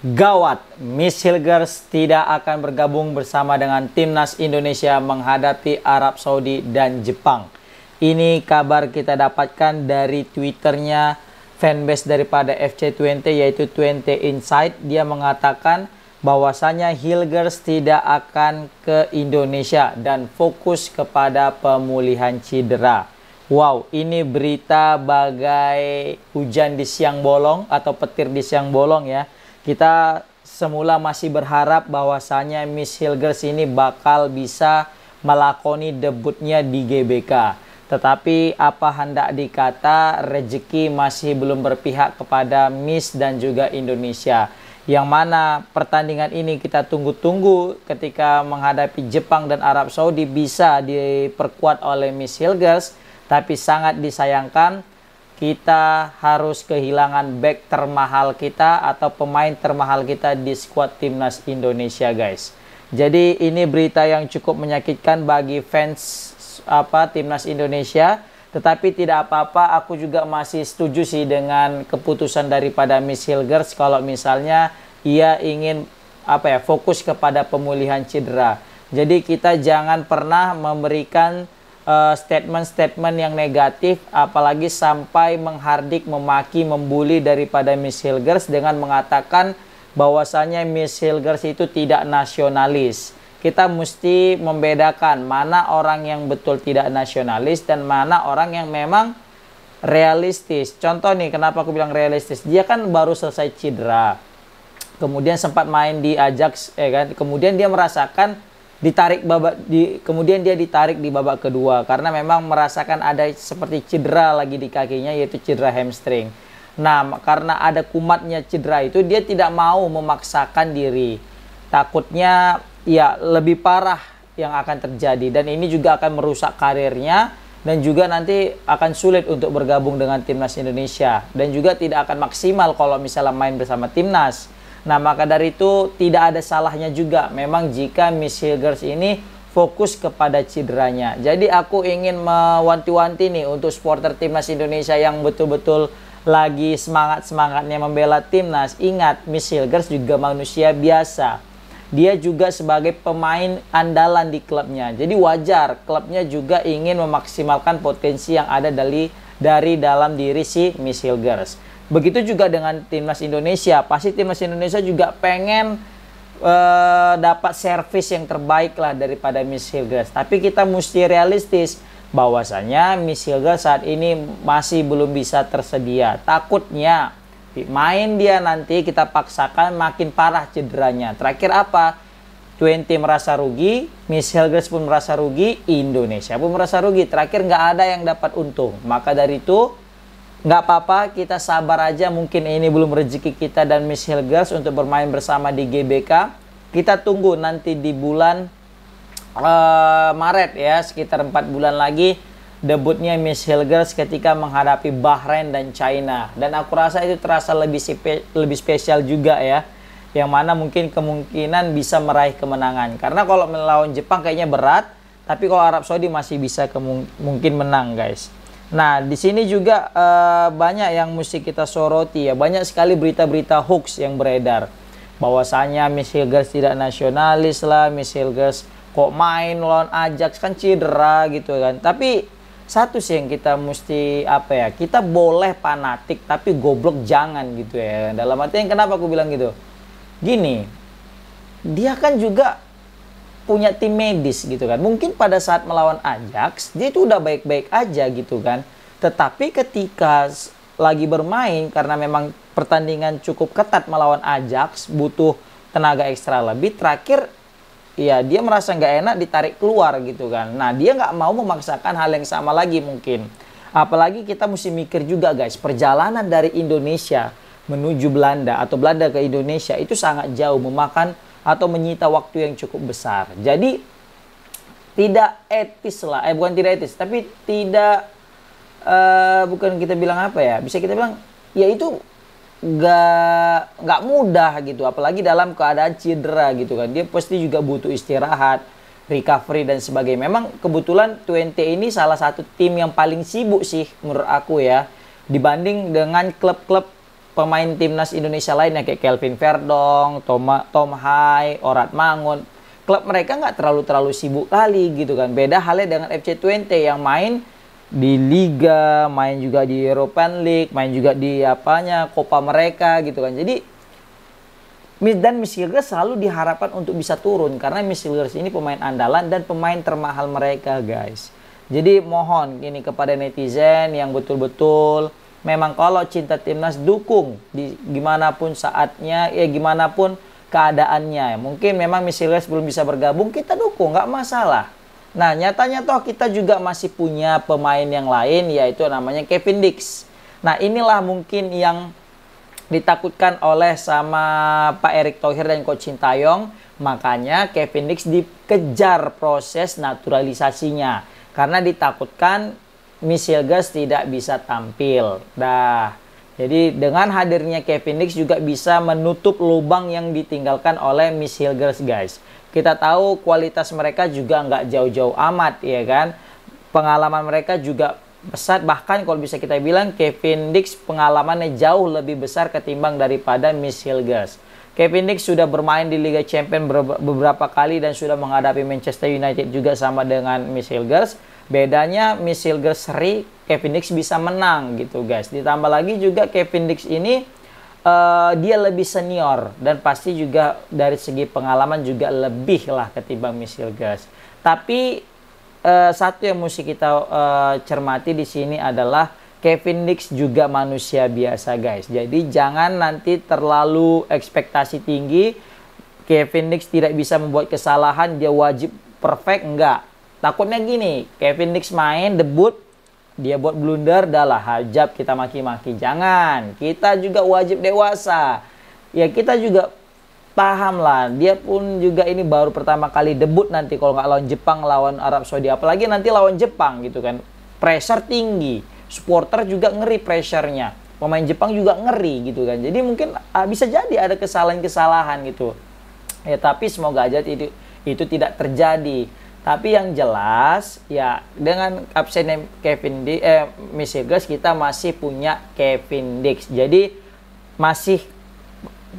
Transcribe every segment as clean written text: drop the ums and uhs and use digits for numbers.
Gawat, Miss Hilgers tidak akan bergabung bersama dengan Timnas Indonesia menghadapi Arab Saudi dan Jepang. Ini kabar kita dapatkan dari Twitternya fanbase daripada FC20 yaitu 20 Insight. Dia mengatakan bahwasanya Hilgers tidak akan ke Indonesia dan fokus kepada pemulihan cedera. Wow, ini berita bagai hujan di siang bolong atau petir di siang bolong ya. Kita semula masih berharap bahwasanya Miss Hilgers ini bakal bisa melakoni debutnya di GBK. Tetapi apa hendak dikata, rezeki masih belum berpihak kepada Miss dan juga Indonesia. Yang mana pertandingan ini kita tunggu-tunggu ketika menghadapi Jepang dan Arab Saudi bisa diperkuat oleh Miss Hilgers. Tapi sangat disayangkan kita harus kehilangan back termahal kita atau pemain termahal kita di skuad Timnas Indonesia, guys. Jadi ini berita yang cukup menyakitkan bagi fans Timnas Indonesia. Tetapi tidak apa-apa, aku juga masih setuju sih dengan keputusan daripada Miss Hilgers kalau misalnya ia ingin fokus kepada pemulihan cedera. Jadi kita jangan pernah memberikan statement-statement yang negatif, apalagi sampai menghardik, memaki, membuli daripada Miss Hilgers dengan mengatakan bahwasanya Miss Hilgers itu tidak nasionalis. Kita mesti membedakan mana orang yang betul tidak nasionalis dan mana orang yang memang realistis. Contoh nih, kenapa aku bilang realistis? Dia kan baru selesai cedera, kemudian sempat main di Ajax, kan? Kemudian dia merasakan kemudian dia ditarik di babak kedua karena memang merasakan ada seperti cedera lagi di kakinya, yaitu cedera hamstring. Nah, karena ada kumatnya cedera itu, dia tidak mau memaksakan diri. Takutnya ya lebih parah yang akan terjadi, dan ini juga akan merusak karirnya dan juga nanti akan sulit untuk bergabung dengan Timnas Indonesia dan juga tidak akan maksimal kalau misalnya main bersama Timnas. Nah, maka dari itu tidak ada salahnya juga memang jika Miss Hilgers ini fokus kepada cederanya. Jadi aku ingin mewanti-wanti nih untuk supporter Timnas Indonesia yang betul-betul lagi semangat-semangatnya membela Timnas. Ingat, Miss Hilgers juga manusia biasa. Dia juga sebagai pemain andalan di klubnya. Jadi wajar klubnya juga ingin memaksimalkan potensi yang ada dari dalam diri si Miss Hilgers. Begitu juga dengan Timnas Indonesia. Pasti Timnas Indonesia juga pengen dapat servis yang terbaik lah daripada Miss Hilgers. Tapi kita mesti realistis bahwasanya Miss Hilgers saat ini masih belum bisa tersedia. Takutnya main dia nanti kita paksakan makin parah cederanya. Terakhir apa? 20 merasa rugi, Miss Hilgers pun merasa rugi, Indonesia pun merasa rugi. Terakhir nggak ada yang dapat untung. Maka dari itu nggak apa-apa, kita sabar aja. Mungkin ini belum rezeki kita dan Miss Hilgers untuk bermain bersama di GBK. Kita tunggu nanti di bulan Maret ya, sekitar 4 bulan lagi debutnya Miss Hilgers ketika menghadapi Bahrain dan China. Dan aku rasa itu terasa lebih spesial juga ya, yang mana mungkin kemungkinan bisa meraih kemenangan. Karena kalau melawan Jepang kayaknya berat, tapi kalau Arab Saudi masih bisa mungkin menang, guys. Nah, di sini juga banyak yang mesti kita soroti ya. Banyak sekali berita-berita hoax yang beredar. Bahwasanya Miss Hilgers tidak nasionalis lah, Miss Hilgers kok main lawan Ajax kan cedera gitu kan. Tapi satu sih yang kita mesti kita boleh fanatik tapi goblok jangan gitu ya. Dalam artian kenapa aku bilang gitu? Gini, dia kan juga punya tim medis gitu kan. Mungkin pada saat melawan Ajax dia itu udah baik-baik aja gitu kan. Tetapi ketika lagi bermain, karena memang pertandingan cukup ketat melawan Ajax, butuh tenaga ekstra lebih, terakhir ya dia merasa nggak enak ditarik keluar gitu kan. Nah, dia nggak mau memaksakan hal yang sama lagi mungkin. Apalagi kita mesti mikir juga, guys, perjalanan dari Indonesia menuju Belanda atau Belanda ke Indonesia itu sangat jauh, memakan atau menyita waktu yang cukup besar. Jadi tidak etis lah, bukan tidak etis, tapi tidak bukan kita bilang bisa kita bilang ya itu nggak mudah gitu, apalagi dalam keadaan cedera gitu kan. Dia pasti juga butuh istirahat, recovery dan sebagainya. Memang kebetulan 20 ini salah satu tim yang paling sibuk sih menurut aku ya, dibanding dengan klub-klub pemain timnas Indonesia lainnya kayak Kelvin Verdong, Tom Hai, Orat Mangun, klub mereka nggak terlalu sibuk kali gitu kan. Beda halnya dengan FC20 yang main di Liga, main juga di European League, main juga di Copa mereka gitu kan. Jadi dan Michilgers selalu diharapkan untuk bisa turun karena Michilgers ini pemain andalan dan pemain termahal mereka, guys. Jadi mohon ini kepada netizen yang betul-betul memang kalau cinta timnas, dukung di gimana pun saatnya, ya gimana pun keadaannya. Mungkin memang Michilgers belum bisa bergabung, kita dukung, nggak masalah. Nah, nyatanya toh kita juga masih punya pemain yang lain, yaitu namanya Kevin Dix. Nah, inilah mungkin yang ditakutkan oleh sama Pak Erick Thohir dan Coach Sintayong. Makanya Kevin Dix dikejar proses naturalisasinya. Karena ditakutkan Michilgers tidak bisa tampil. Jadi dengan hadirnya Kevin Dix juga bisa menutup lubang yang ditinggalkan oleh Michilgers, guys. Kita tahu kualitas mereka juga nggak jauh-jauh amat, ya kan. Pengalaman mereka juga besar, bahkan kalau bisa kita bilang Kevin Dix pengalamannya jauh lebih besar ketimbang daripada Michilgers. Kevin Dix sudah bermain di Liga Champions beberapa kali dan sudah menghadapi Manchester United juga sama dengan Michilgers. Bedanya Michilgers seri, Kevin Dix bisa menang gitu, guys. Ditambah lagi juga Kevin Dix ini dia lebih senior dan pasti juga dari segi pengalaman juga lebih lah ketimbang Michilgers. Tapi satu yang mesti kita cermati di sini adalah Kevin Dix juga manusia biasa, guys. Jadi jangan nanti terlalu ekspektasi tinggi. Kevin Dix tidak bisa membuat kesalahan, dia wajib perfect, enggak. Takutnya gini, Kevin Dix main debut, dia buat blunder, dah lah hajab kita maki-maki. Jangan, kita juga wajib dewasa. Ya kita juga paham lah, dia pun juga ini baru pertama kali debut nanti kalau nggak lawan Jepang, lawan Arab Saudi. Apalagi nanti lawan Jepang gitu kan. Pressure tinggi, supporter juga ngeri pressure-nya. Pemain Jepang juga ngeri gitu kan. Jadi mungkin bisa jadi ada kesalahan-kesalahan gitu. Ya tapi semoga aja itu tidak terjadi. Tapi yang jelas ya dengan absennya Michilgers kita masih punya Kevin Dix. Jadi masih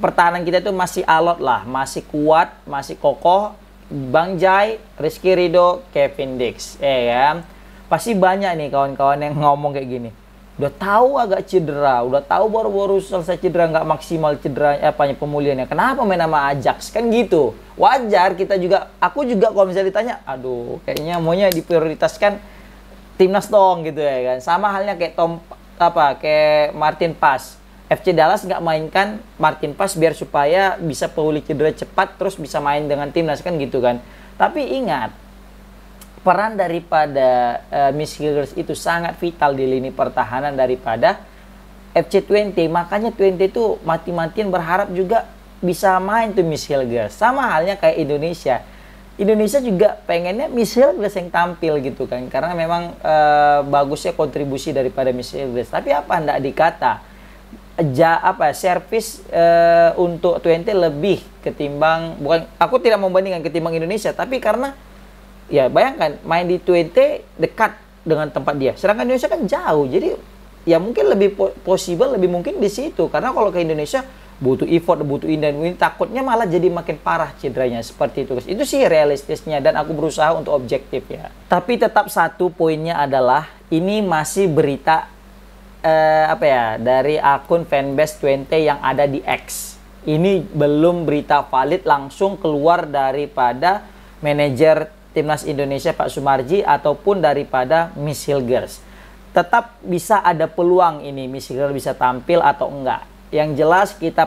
pertahanan kita itu masih alot lah, masih kuat, masih kokoh. Bang Jai, Rizky Ridho, Kevin Dix, ya. Pasti banyak nih kawan-kawan yang ngomong kayak gini. Udah tahu agak cedera, udah tahu baru-baru selesai cedera, nggak maksimal cedera pemulihannya. Kenapa main sama Ajax? Kan gitu. Wajar, kita juga, aku juga kalau misalnya ditanya, aduh, kayaknya maunya diprioritaskan timnas dong gitu ya kan. Sama halnya kayak kayak Martin Paes. FC Dallas nggak mainkan Martin Paes biar supaya bisa pulih cedera cepat terus bisa main dengan timnas kan gitu kan. Tapi ingat, peran daripada Michilgers itu sangat vital di lini pertahanan daripada FC20. Makanya 20 itu mati-matian berharap juga bisa main tuh Michilgers. Sama halnya kayak Indonesia. Indonesia juga pengennya Michilgers yang tampil gitu kan. Karena memang bagusnya kontribusi daripada Michilgers. Tapi apa hendak dikata? Servis untuk 20 lebih ketimbang, bukan aku tidak membandingkan ketimbang Indonesia, tapi karena ya bayangkan main di 20 dekat dengan tempat dia, sedangkan Indonesia kan jauh. Jadi ya mungkin lebih possible, lebih mungkin di situ. Karena kalau ke Indonesia butuh effort, butuh ini dan ini, takutnya malah jadi makin parah cederanya seperti itu. Itu sih realistisnya dan aku berusaha untuk objektif ya. Tapi tetap satu poinnya adalah ini masih berita dari akun fanbase 20 yang ada di X. Ini belum berita valid langsung keluar daripada manajer Timnas Indonesia Pak Sumarji ataupun daripada Michilgers. Tetap bisa ada peluang ini Michilgers bisa tampil atau enggak. Yang jelas kita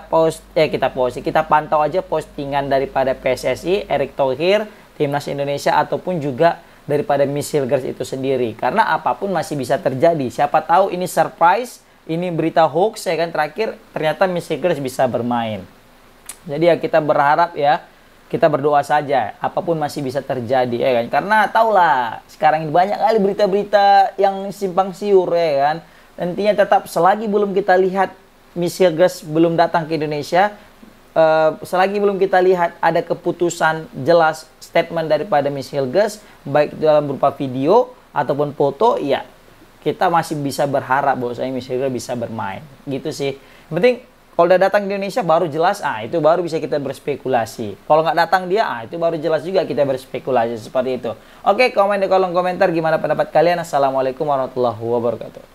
pantau aja postingan daripada PSSI, Erick Thohir, Timnas Indonesia ataupun juga daripada Michilgers itu sendiri. Karena apapun masih bisa terjadi. Siapa tahu ini surprise, ini berita hoax ya kan, terakhir ternyata Michilgers bisa bermain. Jadi ya kita berharap ya, kita berdoa saja, apapun masih bisa terjadi ya kan. Karena tahulah sekarang ini banyak kali berita-berita yang simpang siur ya kan. Nantinya tetap selagi belum kita lihat Michilgers belum datang ke Indonesia, selagi belum kita lihat ada keputusan jelas statement daripada Michilgers baik dalam berupa video ataupun foto, ya kita masih bisa berharap bahwa Michilgers bisa bermain gitu sih. Yang penting kalau udah datang di Indonesia baru jelas, itu baru bisa kita berspekulasi. Kalau nggak datang dia, itu baru jelas juga kita berspekulasi seperti itu. Oke, komen di kolom komentar gimana pendapat kalian. Assalamualaikum warahmatullahi wabarakatuh.